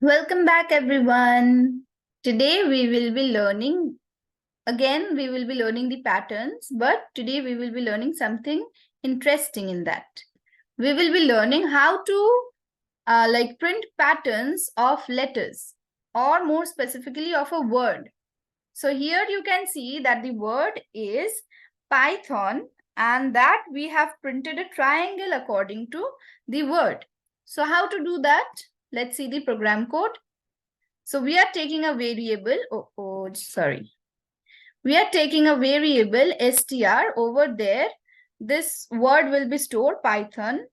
Welcome back, everyone. Today we will be learning, the patterns, but today we will be learning something interesting in that. We will be learning how to print patterns of letters, or more specifically of a word. So here you can see that the word is Python, and that we have printed a triangle according to the word. So how to do that? Let's see the program code. So we are taking a variable, we are taking a variable str over there. This word will be stored Python.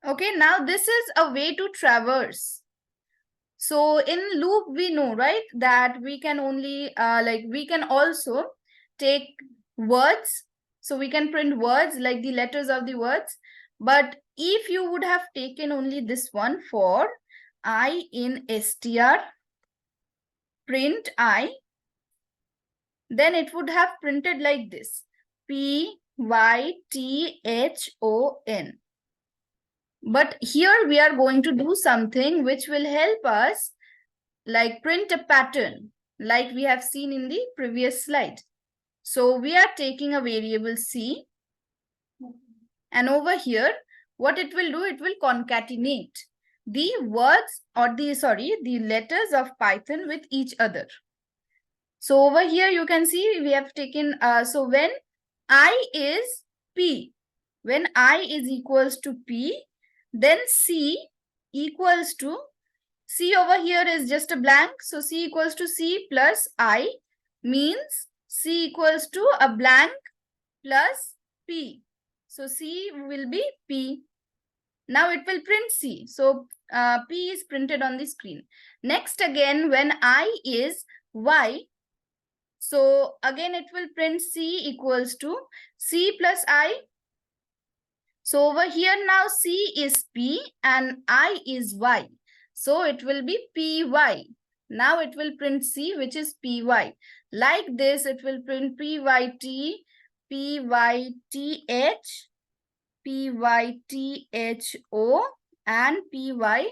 Okay, now this is a way to traverse. So in loop, we know, right, that we can only, we can also take words. So we can print words like the letters of the words. But if you would have taken only this one for I in str, print I, then it would have printed like this, Python. But here we are going to do something which will help us like print a pattern like we have seen in the previous slide. So we are taking a variable C, and over here what it will do, it will concatenate the words or the letters of Python with each other. So over here you can see we have taken, so when I is P, when I is equals to P, then C equals to, C over here is just a blank. So C equals to C plus I means C equals to a blank plus P. So C will be P. Now it will print C. So P is printed on the screen. Next again, when I is Y, so again it will print C equals to C plus I. So over here now C is P and I is Y. So it will be PY. Now it will print C, which is PY. Like this, it will print PYT, PYTH, PYTHO, and PYTHON.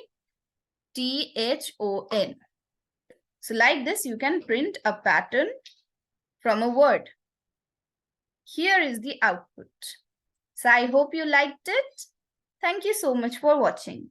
So like this, you can print a pattern from a word. Here is the output. So I hope you liked it. Thank you so much for watching.